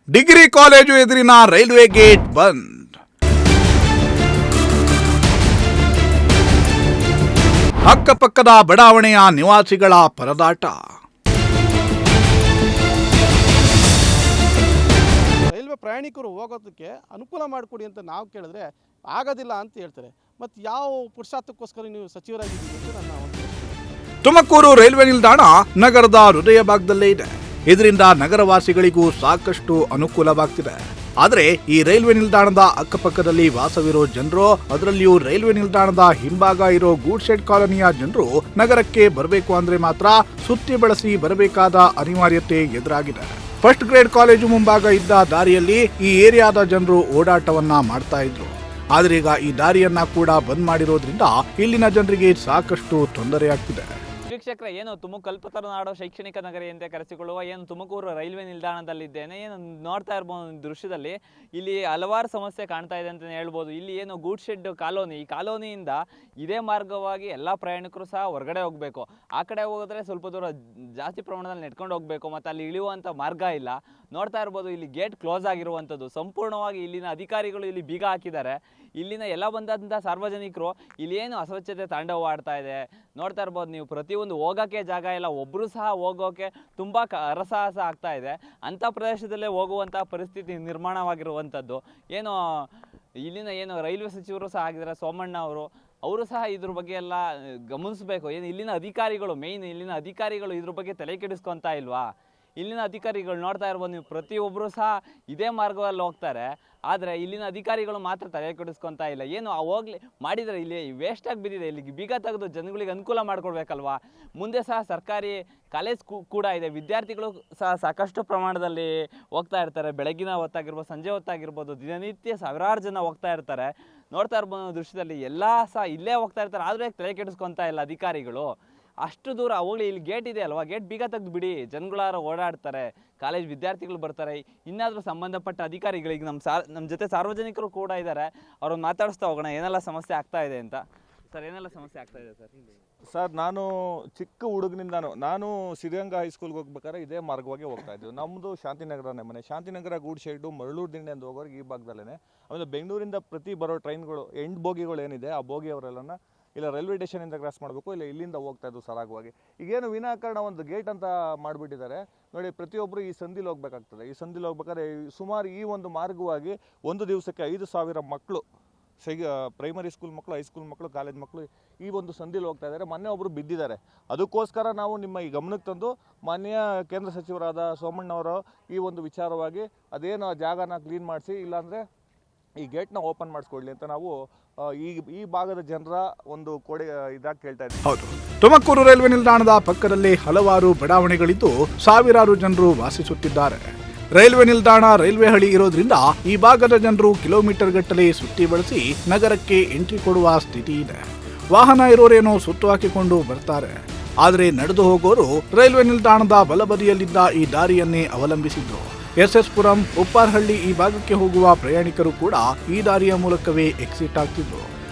Degree college ಎದುರಿನ railway gate ಬಂದ್. ಅಕ್ಕಪಕ್ಕದ ಬಡಾವಣೆಯ ನಿವಾಸಿಗಳ ಪರದಾಟ. ರೈಲ್ವೆ ಪ್ರಯಾಣಿಕರು ಹೋಗೋದಕ್ಕೆ ಅನುಕೂಲ ಮಾಡಿಕೊಡಿ ಅಂತ ನಾವು ಕೇಳಿದ್ರೆ ಆಗೋದಿಲ್ಲ ಅಂತ ಹೇಳ್ತಾರೆ. ಮತ್ತು ಯಾವ ಪುರುಷಾರ್ಥಕ್ಕೋಸ್ಕರ ನೀವು ಸಚಿವರಾಗಿದ್ದೀರಿ ಅಂತ ನನ್ನ ಒಂದು ಪ್ರಶ್ನೆ. ತುಮಕೂರು ರೈಲ್ವೆ ನಿಲ್ದಾಣ ನಗರದ ಹೃದಯ ಭಾಗದಲ್ಲೇ ಇದೆ. ಇದರಿಂದ ನಗರವಾಸಿಗಳಿಗೂ ಸಾಕಷ್ಟು ಅನುಕೂಲವಾಗ್ತಿದೆ. ಆದರೆ ಈ ರೈಲ್ವೆ ನಿಲ್ದಾಣದ ಅಕ್ಕಪಕ್ಕದಲ್ಲಿ ವಾಸವಿರೋ ಜನರು, ಅದರಲ್ಲಿಯೂ ರೈಲ್ವೆ ನಿಲ್ದಾಣದ ಹಿಂಭಾಗ ಇರೋ ಗೂಡ್ ಶೆಡ್ ಕಾಲೋನಿಯ ಜನರು ನಗರಕ್ಕೆ ಬರಬೇಕು ಅಂದ್ರೆ ಮಾತ್ರ ಸುತ್ತಿ ಬಳಸಿ ಬರಬೇಕಾದ ಅನಿವಾರ್ಯತೆ ಎದುರಾಗಿದೆ. ಫಸ್ಟ್ ಗ್ರೇಡ್ ಕಾಲೇಜು ಮುಂಭಾಗ ಇದ್ದ ದಾರಿಯಲ್ಲಿ ಈ ಏರಿಯಾದ ಜನರು ಓಡಾಟವನ್ನ ಮಾಡ್ತಾ ಇದ್ರು. ಆದ್ರೆ ಈಗ ಈ ದಾರಿಯನ್ನ ಕೂಡ ಬಂದ್ ಮಾಡಿರೋದ್ರಿಂದ ಇಲ್ಲಿನ ಜನರಿಗೆ ಸಾಕಷ್ಟು ತೊಂದರೆಯಾಗ್ತಿದೆ. ವೀಕ್ಷಕರೇ, ಏನು ಕಲ್ಪತರು ನಾಡು ಶೈಕ್ಷಣಿಕ ನಗರ ಎಂದೇ ಕರೆಸಿಕೊಳ್ಳುವ ಏನು ತುಮಕೂರು ರೈಲ್ವೆ ನಿಲ್ದಾಣದಲ್ಲಿದ್ದೇನೆ. ಏನು ನೋಡ್ತಾ ಇರ್ಬೋದು ದೃಶ್ಯದಲ್ಲಿ, ಇಲ್ಲಿ ಹಲವಾರು ಸಮಸ್ಯೆ ಕಾಣ್ತಾ ಇದೆ ಅಂತಲೇ ಹೇಳ್ಬೋದು. ಇಲ್ಲಿ ಏನು ಗೂಡ್ ಶೆಡ್ ಕಾಲೋನಿ, ಈ ಕಾಲೋನಿಯಿಂದ ಇದೇ ಮಾರ್ಗವಾಗಿ ಎಲ್ಲ ಪ್ರಯಾಣಿಕರು ಸಹ ಹೊರಗಡೆ ಹೋಗಬೇಕು. ಆ ಕಡೆ ಹೋಗಿದ್ರೆ ಸ್ವಲ್ಪ ದೂರ ಜಾಸ್ತಿ ಪ್ರಮಾಣದಲ್ಲಿ ನೆಟ್ಕೊಂಡು ಹೋಗಬೇಕು, ಮತ್ತು ಅಲ್ಲಿ ಇಳಿಯುವಂಥ ಮಾರ್ಗ ಇಲ್ಲ. ನೋಡ್ತಾ ಇರ್ಬೋದು, ಇಲ್ಲಿ ಗೇಟ್ ಕ್ಲೋಸ್ ಆಗಿರುವಂಥದ್ದು. ಸಂಪೂರ್ಣವಾಗಿ ಇಲ್ಲಿನ ಅಧಿಕಾರಿಗಳು ಇಲ್ಲಿ ಬೀಗ ಹಾಕಿದ್ದಾರೆ. ಇಲ್ಲಿನ ಎಲ್ಲ ಬಂದಂಥ ಸಾರ್ವಜನಿಕರು ಇಲ್ಲಿ ಏನು ಅಸ್ವಚ್ಛತೆ ತಾಂಡವವಾಡ್ತಾ ಇದೆ ನೋಡ್ತಾ ಇರ್ಬೋದು ನೀವು. ಪ್ರತಿಯೊಂದು ಹೋಗೋಕ್ಕೆ ಜಾಗ ಇಲ್ಲ, ಒಬ್ಬರು ಸಹ ಹೋಗೋಕ್ಕೆ ತುಂಬ ಹರಸಾಹಸ ಆಗ್ತಾ ಇದೆ. ಅಂಥ ಪ್ರದೇಶದಲ್ಲೇ ಹೋಗುವಂಥ ಪರಿಸ್ಥಿತಿ ನಿರ್ಮಾಣವಾಗಿರುವಂಥದ್ದು. ಏನು ಇಲ್ಲಿನ ಏನು ರೈಲ್ವೆ ಸಚಿವರು ಸಹ ಆಗಿದ್ದಾರೆ, ಸೋಮಣ್ಣ ಅವರು ಸಹ ಇದ್ರ ಬಗ್ಗೆ ಎಲ್ಲ ಗಮನಿಸಬೇಕು. ಏನು ಇಲ್ಲಿನ ಅಧಿಕಾರಿಗಳು, ಮೇಯ್ನ್ ಇಲ್ಲಿನ ಅಧಿಕಾರಿಗಳು ಇದ್ರ ಬಗ್ಗೆ ತಲೆ ಕೆಡಿಸ್ಕೊತಾ ಇಲ್ವಾ? ಇಲ್ಲಿನ ಅಧಿಕಾರಿಗಳು ನೋಡ್ತಾ ಇರ್ಬೋದು ನೀವು, ಪ್ರತಿಯೊಬ್ಬರು ಸಹ ಇದೇ ಮಾರ್ಗದಲ್ಲಿ ಹೋಗ್ತಾರೆ. ಆದರೆ ಇಲ್ಲಿನ ಅಧಿಕಾರಿಗಳು ಮಾತ್ರ ತಲೆ ಕೆಡಿಸ್ಕೊತಾ ಇಲ್ಲ. ಏನು ಹೋಗ್ಲಿ ಮಾಡಿದರೆ ಇಲ್ಲಿ ವೇಸ್ಟಾಗಿ ಬಿದ್ದಿದೆ. ಇಲ್ಲಿಗೆ ಬೀಗ ತೆಗೆದು ಜನಗಳಿಗೆ ಅನುಕೂಲ ಮಾಡಿಕೊಡ್ಬೇಕಲ್ವಾ? ಮುಂದೆ ಸಹ ಸರ್ಕಾರಿ ಕಾಲೇಜ್ ಕೂಡ ಇದೆ. ವಿದ್ಯಾರ್ಥಿಗಳು ಸಹ ಸಾಕಷ್ಟು ಪ್ರಮಾಣದಲ್ಲಿ ಹೋಗ್ತಾ ಇರ್ತಾರೆ. ಬೆಳಗಿನ ಹೊತ್ತಾಗಿರ್ಬೋದು, ಸಂಜೆ ಹೊತ್ತಾಗಿರ್ಬೋದು, ದಿನನಿತ್ಯ ಸಾವಿರಾರು ಜನ ಹೋಗ್ತಾ ಇರ್ತಾರೆ. ನೋಡ್ತಾ ಇರ್ಬೋದು ದೃಶ್ಯದಲ್ಲಿ, ಎಲ್ಲ ಸಹ ಇಲ್ಲೇ ಹೋಗ್ತಾ ಇರ್ತಾರೆ. ಆದರೆ ತಲೆ ಕೆಡಿಸ್ಕೊತಾ ಇಲ್ಲ ಅಧಿಕಾರಿಗಳು. ಅಷ್ಟು ದೂರ ಹೋಗ್ಲಿ, ಇಲ್ಲಿ ಗೇಟ್ ಇದೆ ಅಲ್ವಾ, ಗೇಟ್ ಬೀಗ ತೆಗೆದು ಬಿಡಿ, ಜನಗಳಾರು ಓಡಾಡ್ತಾರೆ, ಕಾಲೇಜ್ ವಿದ್ಯಾರ್ಥಿಗಳು ಬರ್ತಾರೆ. ಇನ್ನಾದರೂ ಸಂಬಂಧಪಟ್ಟ ಅಧಿಕಾರಿಗಳಿಗೆ ನಮ್ಮ ಜೊತೆ ಸಾರ್ವಜನಿಕರು ಕೂಡ ಇದ್ದಾರೆ, ಅವ್ರನ್ನ ಮಾತಾಡಿಸ್ತಾ ಹೋಗೋಣ ಏನೆಲ್ಲ ಸಮಸ್ಯೆ ಆಗ್ತಾ ಇದೆ ಅಂತ. ಸರ್, ಏನೆಲ್ಲ ಸಮಸ್ಯೆ ಆಗ್ತಾ ಇದೆ ಸರ್? ನಾನು ಚಿಕ್ಕ ಹುಡುಗನಿಂದಾನು ನಾನು ಸಿದ್ಧಗಂಗಾ ಹೈಸ್ಕೂಲ್ಗೆ ಹೋಗ್ಬೇಕಾದ್ರೆ ಇದೇ ಮಾರ್ಗವಾಗಿ ಹೋಗ್ತಾ ಇದ್ವಿ. ನಮ್ಮದು ಶಾಂತಿನಗರನೇ ಮನೆ. ಶಾಂತಿನಗರ ಗೂಡ್ ಶೆಡ್ಡು ಮರಳೂರು ದಿಂಡೆ ಅಂತ ಹೋಗೋರಿಗೆ ಈ ಭಾಗದಲ್ಲೇ. ಆಮೇಲೆ ಬೆಂಗಳೂರಿಂದ ಪ್ರತಿ ಬರೋ ಟ್ರೈನ್ಗಳು, 8 ಬೋಗಿಗಳು ಏನಿದೆ, ಆ ಬೋಗಿಯವರೆಲ್ಲ ಇಲ್ಲ ರೈಲ್ವೆ ಸ್ಟೇಷನಿಂದ ಕ್ರಾಸ್ ಮಾಡಬೇಕು, ಇಲ್ಲ ಇಲ್ಲಿಂದ ಹೋಗ್ತಾ ಇದ್ದು ಸರಾಗವಾಗಿ. ಈಗೇನು ವಿನಾಕಾರಣ ಒಂದು ಗೇಟ್ ಅಂತ ಮಾಡಿಬಿಟ್ಟಿದ್ದಾರೆ ನೋಡಿ. ಪ್ರತಿಯೊಬ್ಬರು ಈ ಸಂದಿಲಿ ಹೋಗ್ಬೇಕಾಗ್ತದೆ. ಈ ಸಂದಿಲಿ ಹೋಗ್ಬೇಕಾದ್ರೆ ಸುಮಾರು ಈ ಒಂದು ಮಾರ್ಗವಾಗಿ ಒಂದು ದಿವಸಕ್ಕೆ 5,000 ಮಕ್ಕಳು, ಪ್ರೈಮರಿ ಸ್ಕೂಲ್ ಮಕ್ಕಳು, ಹೈಸ್ಕೂಲ್ ಮಕ್ಕಳು, ಕಾಲೇಜ್ ಮಕ್ಕಳು ಈ ಒಂದು ಸಂದಿಲಿ ಹೋಗ್ತಾ ಇದ್ದಾರೆ. ಮೊನ್ನೆ ಒಬ್ಬರು ಬಿದ್ದಿದ್ದಾರೆ. ಅದಕ್ಕೋಸ್ಕರ ನಾವು ನಿಮ್ಮ ಈ ಗಮನಕ್ಕೆ ತಂದು ಮಾನ್ಯ ಕೇಂದ್ರ ಸಚಿವರಾದ ಸೋಮಣ್ಣವರು ಈ ಒಂದು ವಿಚಾರವಾಗಿ ಅದೇನು ಜಾಗನ ಕ್ಲೀನ್ ಮಾಡಿಸಿ, ಇಲ್ಲಾಂದರೆ ಈ ಗೇಟ್ನ ಓಪನ್ ಮಾಡಿಸ್ಕೊಡ್ಲಿ ಅಂತ ನಾವು ಈ ಭಾಗದ ಜನರ ಒಂದು ಕೋಡೆ ಇದಾಗಿ ಕೇಳ್ತಾ ಇದ್ದೀವಿ. ಹೌದು, ತುಮಕೂರು ರೈಲ್ವೆ ನಿಲ್ದಾಣದ ಪಕ್ಕದಲ್ಲಿ ಹಲವಾರು ಬಡಾವಣೆಗಳಿದ್ದು ಸಾವಿರಾರು ಜನರು ವಾಸಿಸುತ್ತಿದ್ದಾರೆ. ರೈಲ್ವೆ ನಿಲ್ದಾಣ ರೈಲ್ವೆ ಹಳಿ ಇರೋದ್ರಿಂದ ಈ ಭಾಗದ ಜನರು ಕಿಲೋಮೀಟರ್ ಗಟ್ಟಲೆ ಸುತ್ತಿ ಬಳಸಿ ನಗರಕ್ಕೆ ಎಂಟ್ರಿ ಕೊಡುವ ಸ್ಥಿತಿ ಇದೆ. ವಾಹನ ಇರೋರೇನೋ ಸುತ್ತು ಹಾಕಿಕೊಂಡು ಬರ್ತಾರೆ. ಆದರೆ ನಡೆದು ಹೋಗೋರು ರೈಲ್ವೆ ನಿಲ್ದಾಣದ ಬಲಬದಿಯಲ್ಲಿದ್ದ ಈ ದಾರಿಯನ್ನೇ ಅವಲಂಬಿಸಿದ್ರು. SS ಪುರಂ, ಉಪ್ಪಾರಹಳ್ಳಿ ಈ ಭಾಗಕ್ಕೆ ಹೋಗುವ ಪ್ರಯಾಣಿಕರು ಕೂಡ ಈ ದಾರಿಯ ಮೂಲಕವೇ ಎಕ್ಸಿಟ್ ಆಗ್ತಿದ್ರು.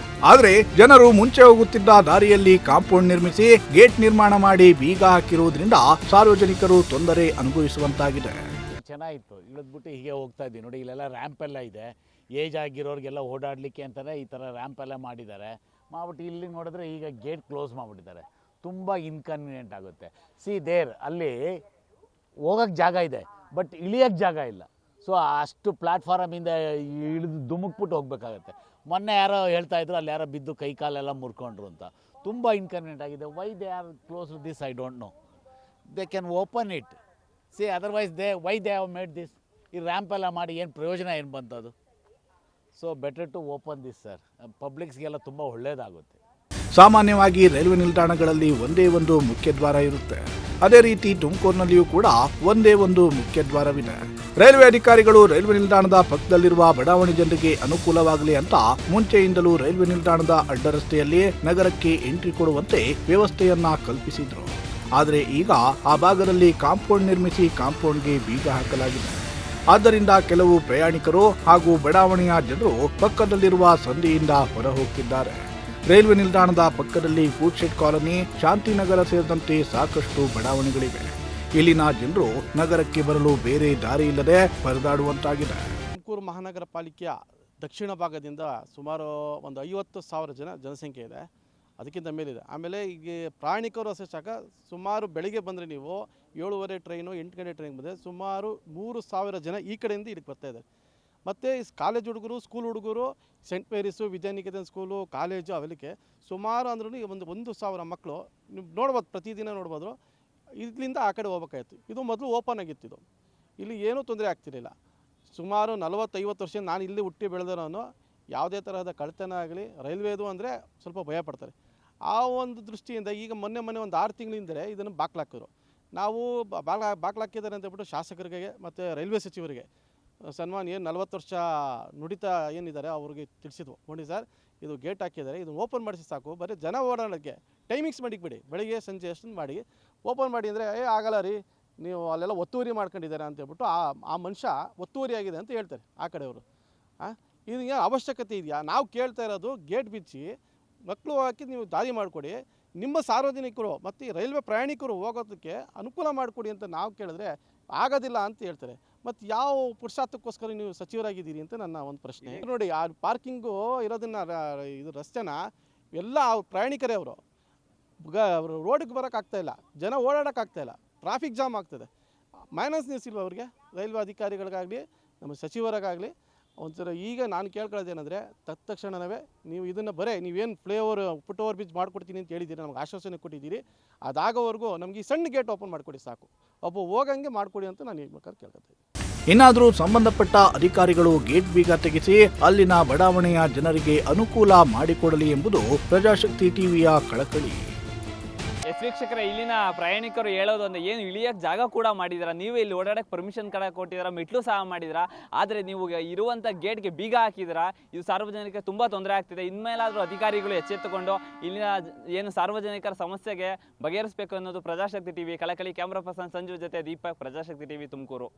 ಆದರೆ ಜನರು ಮುಂಚೆ ಹೋಗುತ್ತಿದ್ದ ದಾರಿಯಲ್ಲಿ ಕಾಂಪೌಂಡ್ ನಿರ್ಮಿಸಿ ಗೇಟ್ ನಿರ್ಮಾಣ ಮಾಡಿ ಬೀಗ ಹಾಕಿರುವುದರಿಂದ ಸಾರ್ವಜನಿಕರು ತೊಂದರೆ ಅನುಭವಿಸುವಂತಾಗಿದೆ. ಚೆನ್ನಾಗಿತ್ತು, ಇಳಿದ್ಬಿಟ್ಟು ಹೀಗೆ ಹೋಗ್ತಾ ಇದ್ದೀವಿ ನೋಡಿ. ಇಲ್ಲೆಲ್ಲ ರ್ಯಾಂಪ್ ಎಲ್ಲ ಇದೆ. ಏಜ್ ಆಗಿರೋರಿಗೆಲ್ಲ ಓಡಾಡಲಿಕ್ಕೆ ಅಂತಲೇ ಈ ಥರ ರ್ಯಾಂಪ್ ಎಲ್ಲ ಮಾಡಿದ್ದಾರೆ. ಮಾಡ್ಬಿಟ್ಟು ಇಲ್ಲಿ ನೋಡಿದ್ರೆ ಈಗ ಗೇಟ್ ಕ್ಲೋಸ್ ಮಾಡಿಬಿಟ್ಟಿದ್ದಾರೆ. ತುಂಬ ಇನ್ಕನ್ವೀನಿಯೆಂಟ್ ಆಗುತ್ತೆ. ಅಲ್ಲಿ ಹೋಗೋಕ್ಕೆ ಜಾಗ ಇದೆ, ಬಟ್ ಇಳಿಯೋಕ್ಕೆ ಜಾಗ ಇಲ್ಲ. ಸೊ ಅಷ್ಟು ಪ್ಲ್ಯಾಟ್ಫಾರಮಿಂದ ಇಳಿದು ಧುಮುಕ್ಬಿಟ್ಟು ಹೋಗ್ಬೇಕಾಗತ್ತೆ. ಮೊನ್ನೆ ಯಾರೋ ಹೇಳ್ತಾ ಇದ್ರು, ಅಲ್ಲಿ ಯಾರೋ ಬಿದ್ದು ಕೈ ಕಾಲೆಲ್ಲ ಮುರ್ಕೊಂಡ್ರು ಅಂತ. ತುಂಬ ಇನ್ಕನ್ವೀನಿಯೆಂಟ್ ಆಗಿದೆ. Why they are close this I don't know. They can open it. Otherwise why they have made this. ಈ ರ್ಯಾಂಪ್ ಎಲ್ಲ ಮಾಡಿ ಏನು ಪ್ರಯೋಜನ ಏನು ಬಂತದು? So better to open this sir. ಪಬ್ಲಿಕ್ಸ್ಗೆಲ್ಲ ತುಂಬ ಒಳ್ಳೆಯದಾಗುತ್ತೆ. ಸಾಮಾನ್ಯವಾಗಿ ರೈಲ್ವೆ ನಿಲ್ದಾಣಗಳಲ್ಲಿ ಒಂದೇ ಒಂದು ಮುಖ್ಯ ದ್ವಾರ ಇರುತ್ತೆ. ಅದೇ ರೀತಿ ತುಮಕೂರಿನಲ್ಲಿಯೂ ಕೂಡ ಒಂದೇ ಒಂದು ಮುಖ್ಯ ದ್ವಾರವಿದೆ. ರೈಲ್ವೆ ಅಧಿಕಾರಿಗಳು ರೈಲ್ವೆ ನಿಲ್ದಾಣದ ಪಕ್ಕದಲ್ಲಿರುವ ಬಡಾವಣೆ ಜನರಿಗೆ ಅನುಕೂಲವಾಗಲಿ ಅಂತ ಮುಂಚೆಯಿಂದಲೂ ರೈಲ್ವೆ ನಿಲ್ದಾಣದ ಅಡ್ಡ ರಸ್ತೆಯಲ್ಲಿ ನಗರಕ್ಕೆ ಎಂಟ್ರಿ ಕೊಡುವಂತೆ ವ್ಯವಸ್ಥೆಯನ್ನ ಕಲ್ಪಿಸಿದ್ರು. ಆದರೆ ಈಗ ಆ ಭಾಗದಲ್ಲಿ ಕಾಂಪೌಂಡ್ ನಿರ್ಮಿಸಿ ಕಾಂಪೌಂಡ್ಗೆ ಬೀಗ ಹಾಕಲಾಗಿದೆ. ಆದ್ದರಿಂದ ಕೆಲವು ಪ್ರಯಾಣಿಕರು ಹಾಗೂ ಬಡಾವಣೆಯ ಜನರು ಪಕ್ಕದಲ್ಲಿರುವ ಸಂದಿಯಿಂದ ಹೊರ ಹೋಗ್ತಿದ್ದಾರೆ. ರೈಲ್ವೆ ನಿಲ್ದಾಣದ ಪಕ್ಕದಲ್ಲಿ ಗೂಡ್ ಶೆಡ್ ಕಾಲೋನಿ, ಶಾಂತಿನಗರ ಸೇರಿದಂತೆ ಸಾಕಷ್ಟು ಬಡಾವಣೆಗಳಿವೆ. ಇಲ್ಲಿನ ಜನರು ನಗರಕ್ಕೆ ಬರಲು ಬೇರೆ ದಾರಿ ಇಲ್ಲದೆ ಪರದಾಡುವಂತಾಗಿದೆ. ತುಮಕೂರು ಮಹಾನಗರ ಪಾಲಿಕೆಯ ದಕ್ಷಿಣ ಭಾಗದಿಂದ ಸುಮಾರು ಒಂದು 50,000 ಜನಸಂಖ್ಯೆ ಇದೆ, ಅದಕ್ಕಿಂತ ಮೇಲಿದೆ. ಆಮೇಲೆ ಈಗ ಪ್ರಯಾಣಿಕರು ಅಷ್ಟೇ ಸಾಕ, ಸುಮಾರು ಬೆಳಿಗ್ಗೆ ಬಂದರೆ ನೀವು 7:30 ಟ್ರೈನು 8 ಗಂಟೆ ಟ್ರೈನ್ ಬಂದರೆ ಸುಮಾರು 3,000 ಜನ ಈ ಕಡೆಯಿಂದ ಇಲ್ಲಿಗೆ ಬರ್ತಾಯಿದ್ದಾರೆ. ಮತ್ತು ಕಾಲೇಜ್ ಹುಡುಗರು, ಸ್ಕೂಲ್ ಹುಡುಗರು, ಸೆಂಟ್ ಮೇರೀಸು, ವಿದ್ಯಾನಿಕೇತನ್ ಸ್ಕೂಲು, ಕಾಲೇಜು ಅವೆಲ್ಲಕ್ಕೆ ಸುಮಾರು ಅಂದ್ರೂ ಒಂದು 1,000 ಮಕ್ಕಳು ನೀವು ನೋಡ್ಬೋದು, ಪ್ರತಿದಿನ ನೋಡ್ಬೋದು. ಇಲ್ಲಿಂದ ಆ ಕಡೆ ಹೋಗ್ಬೇಕಾಯ್ತು. ಇದು ಮೊದಲು ಓಪನ್ ಆಗಿತ್ತು, ಇದು ಇಲ್ಲಿ ಏನೂ ತೊಂದರೆ ಆಗ್ತಿರಲಿಲ್ಲ. ಸುಮಾರು 40-50 ವರ್ಷ ನಾನು ಇಲ್ಲಿ ಹುಟ್ಟಿ ಬೆಳೆದವನು. ಯಾವುದೇ ತರಹದ ಕಳ್ಳತನ ಆಗಲಿ, ರೈಲ್ವೇದು ಅಂದರೆ ಸ್ವಲ್ಪ ಭಯ ಪಡ್ತಾರೆ. ಆ ಒಂದು ದೃಷ್ಟಿಯಿಂದ ಈಗ ಮೊನ್ನೆ ಒಂದು 6 ತಿಂಗಳಿಂದಲೇ ಇದನ್ನು ಬಾಕ್ಲಾಕಿದ್ರು. ನಾವು ಬಾಕ್ಲಾಕಿದ್ದಾರೆ ಅಂತ ಹೇಳ್ಬಿಟ್ಟು ಶಾಸಕರಿಗೆ ಮತ್ತು ರೈಲ್ವೆ ಸಚಿವರಿಗೆ ಸನ್ಮಾನ 40 ವರ್ಷ ನುಡಿತಾ ಏನಿದ್ದಾರೆ ಅವ್ರಿಗೆ ತಿಳಿಸಿದ್ವು. ನೋಡಿ ಸರ್, ಇದು ಗೇಟ್ ಹಾಕಿದ್ದಾರೆ, ಇದು ಓಪನ್ ಮಾಡಿಸಿ ಸಾಕು, ಬರೀ ಜನ ಓಡಾಡೋಕ್ಕೆ ಟೈಮಿಂಗ್ಸ್ ಮಾಡಿಬಿಡಿ, ಬೆಳಿಗ್ಗೆ ಸಂಜೆ ಅಷ್ಟನ್ನು ಮಾಡಿ ಓಪನ್ ಮಾಡಿ ಅಂದರೆ ಆಗಲ್ಲ ರೀ, ನೀವು ಅಲ್ಲೆಲ್ಲ ಒತ್ತುವರಿ ಮಾಡ್ಕೊಂಡಿದ್ದಾರೆ ಅಂತ ಹೇಳ್ಬಿಟ್ಟು ಆ ಮನುಷ್ಯ ಒತ್ತುವರಿ ಆಗಿದೆ ಅಂತ ಹೇಳ್ತಾರೆ ಆ ಕಡೆಯವರು. ಇದು ಏನು ಅವಶ್ಯಕತೆ ಇದೆಯಾ? ನಾವು ಕೇಳ್ತಾ ಇರೋದು ಗೇಟ್ ಬಿಚ್ಚಿ ಮಕ್ಕಳು ಹಾಕಿ ನೀವು ದಾರಿ ಮಾಡಿಕೊಡಿ, ನಿಮ್ಮ ಸಾರ್ವಜನಿಕರು ಮತ್ತು ರೈಲ್ವೆ ಪ್ರಯಾಣಿಕರು ಹೋಗೋದಕ್ಕೆ ಅನುಕೂಲ ಮಾಡಿಕೊಡಿ ಅಂತ ನಾವು ಕೇಳಿದ್ರೆ ಆಗೋದಿಲ್ಲ ಅಂತ ಹೇಳ್ತಾರೆ. ಮತ್ತು ಯಾವ ಪುರುಷಾರ್ಥಕ್ಕೋಸ್ಕರ ನೀವು ಸಚಿವರಾಗಿದ್ದೀರಿ ಅಂತ ನನ್ನ ಒಂದು ಪ್ರಶ್ನೆ. ನೋಡಿ, ಆ ಪಾರ್ಕಿಂಗು ಇರೋದನ್ನು ಇದು ರಸ್ತೆನ ಎಲ್ಲ ಪ್ರಯಾಣಿಕರೇ ಅವರು ರೋಡಿಗೆ ಬರೋಕ್ಕಾಗ್ತಾಯಿಲ್ಲ, ಜನ ಓಡಾಡೋಕ್ಕಾಗ್ತಾಯಿಲ್ಲ, ಟ್ರಾಫಿಕ್ ಜಾಮ್ ಆಗ್ತದೆ. ಮೈನಸ್ ನಿಲ್ಸಿಲ್ವ ಅವ್ರಿಗೆ, ರೈಲ್ವೆ ಅಧಿಕಾರಿಗಳಿಗಾಗಲಿ ನಮ್ಮ ಸಚಿವರಿಗಾಗಲಿ ಒಂಥರ. ಈಗ ನಾನು ಕೇಳ್ಕೊಳ್ಳೋದೇನೆಂದರೆ ತಕ್ಷಣವೇ ನೀವು ಇದನ್ನು ನೀವೇನು ಫುಟ್ ಓವರ್ ಬ್ರಿಡ್ಜ್ ಮಾಡಿಕೊಡ್ತೀನಿ ಅಂತ ಹೇಳಿದ್ದೀರಿ, ನಮ್ಗೆ ಆಶ್ವಾಸನೆ ಕೊಟ್ಟಿದ್ದೀರಿ. ಅದಾಗೋವರೆಗೂ ನಮಗೆ ಈ ಸಣ್ಣ ಗೇಟ್ ಓಪನ್ ಮಾಡಿಕೊಡಿ ಸಾಕು, ಒಬ್ಬ ಹೋಗಂಗೆ ಮಾಡಿಕೊಡಿ ಅಂತ ನಾನು ಈಗ ಬೇಕಾದ್ರೆ ಕೇಳ್ಕೊತೀನಿ. ಇನ್ನಾದರೂ ಸಂಬಂಧಪಟ್ಟ ಅಧಿಕಾರಿಗಳು ಗೇಟ್ ಬೀಗ ತೆಗೆಸಿ ಅಲ್ಲಿನ ಬಡಾವಣೆಯ ಜನರಿಗೆ ಅನುಕೂಲ ಮಾಡಿಕೊಡಲಿ ಎಂಬುದು ಪ್ರಜಾಶಕ್ತಿ ಟಿವಿಯ ಕಳಕಳಿ. ವೀಕ್ಷಕರೇ, ಇಲ್ಲಿನ ಪ್ರಯಾಣಿಕರು ಹೇಳೋದು ಅಂದ್ರೆ ಏನು ಇಳಿಯಕ್ಕೆ ಜಾಗ ಕೂಡ ಮಾಡಿದ್ದೀರಾ, ನೀವು ಇಲ್ಲಿ ಓಡಾಡಕ್ಕೆ ಪರ್ಮಿಷನ್ ಕೂಡ ಕೊಟ್ಟಿದ್ದೀರಾ, ಮೆಟ್ಲು ಸಹ ಮಾಡಿದ್ದೀರಾ, ಆದರೆ ನೀವು ಇರುವಂಥ ಗೇಟ್ಗೆ ಬೀಗ ಹಾಕಿದ್ದೀರಾ. ಇದು ಸಾರ್ವಜನಿಕರಿಗೆ ತುಂಬ ತೊಂದರೆ ಆಗ್ತಿದೆ. ಇನ್ಮೇಲಾದರೂ ಅಧಿಕಾರಿಗಳು ಎಚ್ಚೆತ್ತುಕೊಂಡು ಇಲ್ಲಿನ ಏನು ಸಾರ್ವಜನಿಕರ ಸಮಸ್ಯೆಗೆ ಬಗೆಹರಿಸಬೇಕು ಅನ್ನೋದು ಪ್ರಜಾಶಕ್ತಿ ಟಿವಿ ಕಳಕಳಿ. ಕ್ಯಾಮ್ರಾ ಪರ್ಸನ್ ಸಂಜು ಜೊತೆ ದೀಪಕ್, ಪ್ರಜಾಶಕ್ತಿ ಟಿವಿ ತುಮಕೂರು.